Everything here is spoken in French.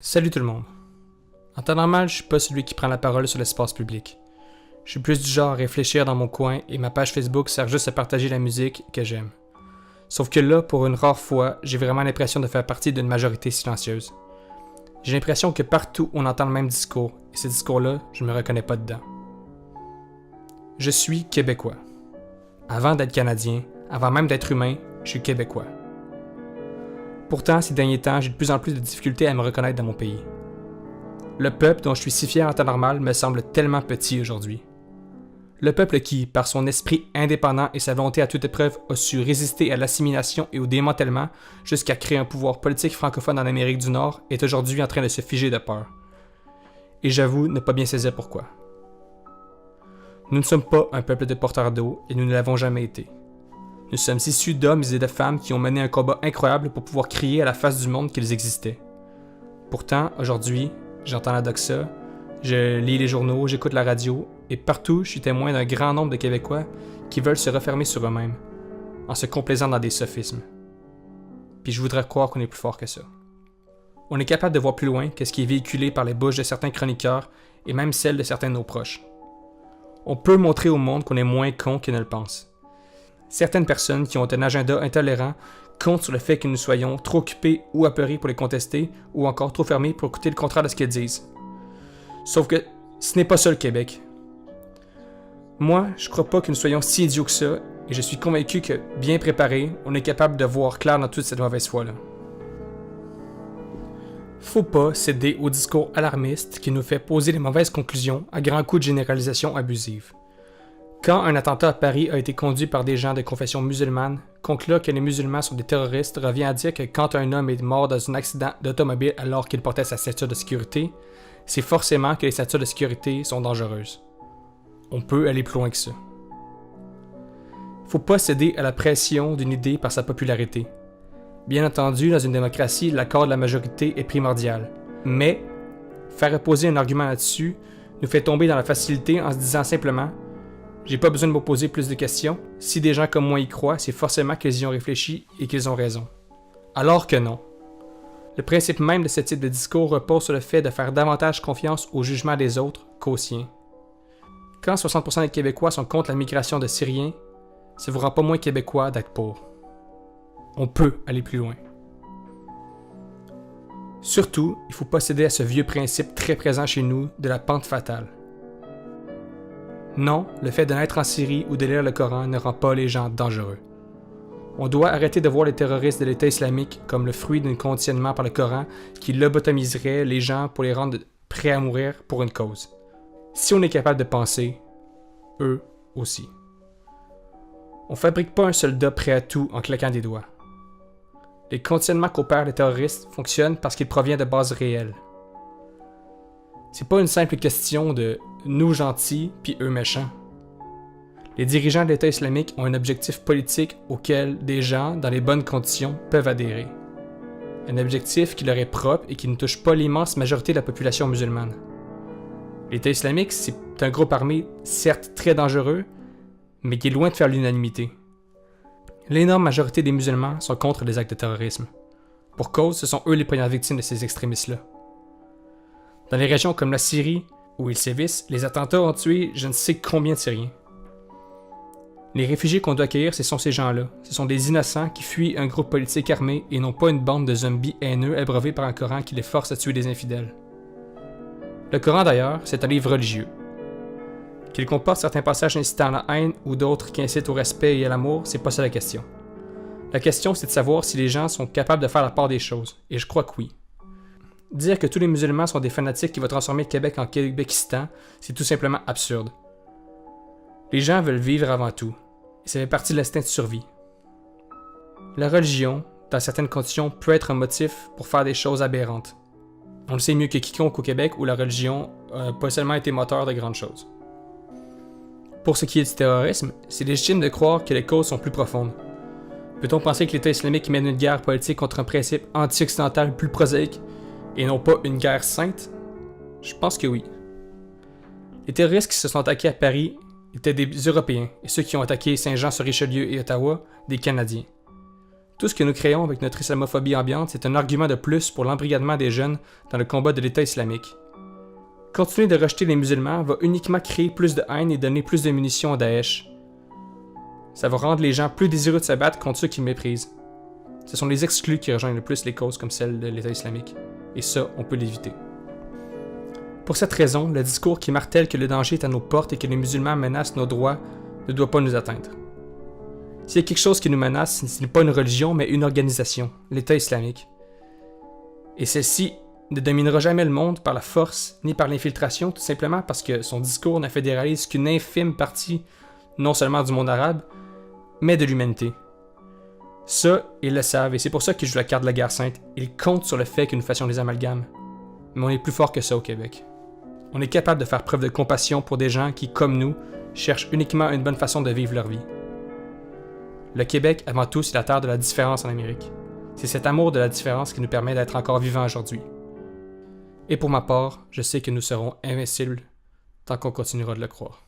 Salut tout le monde. En temps normal, je suis pas celui qui prend la parole sur l'espace public. Je suis plus du genre à réfléchir dans mon coin et ma page Facebook sert juste à partager la musique que j'aime. Sauf que là, pour une rare fois, j'ai vraiment l'impression de faire partie d'une majorité silencieuse. J'ai l'impression que partout on entend le même discours, et ce discours-là, je me reconnais pas dedans. Je suis québécois. Avant d'être canadien, avant même d'être humain, je suis québécois. Pourtant, ces derniers temps, j'ai de plus en plus de difficultés à me reconnaître dans mon pays. Le peuple dont je suis si fier en temps normal me semble tellement petit aujourd'hui. Le peuple qui, par son esprit indépendant et sa volonté à toute épreuve, a su résister à l'assimilation et au démantèlement jusqu'à créer un pouvoir politique francophone en Amérique du Nord, est aujourd'hui en train de se figer de peur. Et j'avoue ne pas bien saisir pourquoi. Nous ne sommes pas un peuple de porteurs d'eau et nous ne l'avons jamais été. Nous sommes issus d'hommes et de femmes qui ont mené un combat incroyable pour pouvoir crier à la face du monde qu'ils existaient. Pourtant, aujourd'hui, j'entends la doxa, je lis les journaux, j'écoute la radio, et partout, je suis témoin d'un grand nombre de Québécois qui veulent se refermer sur eux-mêmes, en se complaisant dans des sophismes. Puis je voudrais croire qu'on est plus fort que ça. On est capable de voir plus loin que ce qui est véhiculé par les bouches de certains chroniqueurs et même celles de certains de nos proches. On peut montrer au monde qu'on est moins con qu'ils ne le pensent. Certaines personnes qui ont un agenda intolérant comptent sur le fait que nous soyons trop occupés ou apeurés pour les contester ou encore trop fermés pour écouter le contraire de ce qu'ils disent. Sauf que ce n'est pas ça le Québec. Moi, je crois pas que nous soyons si idiots que ça et je suis convaincu que, bien préparés, on est capable de voir clair dans toute cette mauvaise foi-là. Faut pas céder au discours alarmiste qui nous fait poser les mauvaises conclusions à grands coups de généralisation abusive. Quand un attentat à Paris a été conduit par des gens de confession musulmane, conclure que les musulmans sont des terroristes revient à dire que quand un homme est mort dans un accident d'automobile alors qu'il portait sa ceinture de sécurité, c'est forcément que les ceintures de sécurité sont dangereuses. On peut aller plus loin que ça. Faut pas céder à la pression d'une idée par sa popularité. Bien entendu, dans une démocratie, l'accord de la majorité est primordial. Mais, faire opposer un argument là-dessus nous fait tomber dans la facilité en se disant simplement « J'ai pas besoin de m'opposer plus de questions. Si des gens comme moi y croient, c'est forcément qu'ils y ont réfléchi et qu'ils ont raison. » Alors que non. Le principe même de ce type de discours repose sur le fait de faire davantage confiance au jugement des autres qu'au sien. Quand 60% des Québécois sont contre la migration de Syriens, ça vous rend pas moins québécois d'être pour. On peut aller plus loin. Surtout, il ne faut pas céder à ce vieux principe très présent chez nous de la pente fatale. Non, le fait de naître en Syrie ou de lire le Coran ne rend pas les gens dangereux. On doit arrêter de voir les terroristes de l'État islamique comme le fruit d'un conditionnement par le Coran qui lobotomiserait les gens pour les rendre prêts à mourir pour une cause. Si on est capable de penser, eux aussi. On fabrique pas un soldat prêt à tout en claquant des doigts. Les conditionnements qu'opèrent les terroristes fonctionnent parce qu'ils proviennent de bases réelles. C'est pas une simple question de nous gentils puis eux méchants. Les dirigeants de l'État islamique ont un objectif politique auquel des gens, dans les bonnes conditions, peuvent adhérer. Un objectif qui leur est propre et qui ne touche pas l'immense majorité de la population musulmane. L'État islamique, c'est un groupe armé certes très dangereux, mais qui est loin de faire l'unanimité. L'énorme majorité des musulmans sont contre les actes de terrorisme. Pour cause, ce sont eux les premières victimes de ces extrémistes-là. Dans les régions comme la Syrie, où ils sévissent, les attentats ont tué je ne sais combien de Syriens. Les réfugiés qu'on doit accueillir, ce sont ces gens-là. Ce sont des innocents qui fuient un groupe politique armé et non pas une bande de zombies haineux abreuvés par un Coran qui les force à tuer des infidèles. Le Coran d'ailleurs, c'est un livre religieux. Qu'il comporte certains passages incitant à la haine ou d'autres qui incitent au respect et à l'amour, c'est pas ça la question. La question, c'est de savoir si les gens sont capables de faire la part des choses, et je crois que oui. Dire que tous les musulmans sont des fanatiques qui vont transformer le Québec en Québékistan, c'est tout simplement absurde. Les gens veulent vivre avant tout, et ça fait partie de l'instinct de survie. La religion, dans certaines conditions, peut être un motif pour faire des choses aberrantes. On le sait mieux que quiconque au Québec où la religion n'a pas seulement été moteur de grandes choses. Pour ce qui est du terrorisme, c'est légitime de croire que les causes sont plus profondes. Peut-on penser que l'État islamique mène une guerre politique contre un principe anti-occidental plus prosaïque et non pas une guerre sainte? Je pense que oui. Les terroristes qui se sont attaqués à Paris étaient des Européens et ceux qui ont attaqué Saint-Jean-sur-Richelieu et Ottawa, des Canadiens. Tout ce que nous créons avec notre islamophobie ambiante, c'est un argument de plus pour l'embrigadement des jeunes dans le combat de l'État islamique. Continuer de rejeter les musulmans va uniquement créer plus de haine et donner plus de munitions à Daesh. Ça va rendre les gens plus désireux de se battre contre ceux qui méprisent. Ce sont les exclus qui rejoignent le plus les causes comme celle de l'État islamique. Et ça, on peut l'éviter. Pour cette raison, le discours qui martèle que le danger est à nos portes et que les musulmans menacent nos droits ne doit pas nous atteindre. S'il y a quelque chose qui nous menace, ce n'est pas une religion, mais une organisation, l'État islamique. Et celle-ci ne dominera jamais le monde par la force, ni par l'infiltration, tout simplement parce que son discours ne fédéralise qu'une infime partie, non seulement du monde arabe, mais de l'humanité. Ça, ils le savent, et c'est pour ça qu'ils jouent la carte de la guerre sainte. Ils comptent sur le fait que nous fassions des amalgames. Mais on est plus fort que ça au Québec. On est capable de faire preuve de compassion pour des gens qui, comme nous, cherchent uniquement une bonne façon de vivre leur vie. Le Québec, avant tout, c'est la terre de la différence en Amérique. C'est cet amour de la différence qui nous permet d'être encore vivants aujourd'hui. Et pour ma part, je sais que nous serons invincibles tant qu'on continuera de le croire.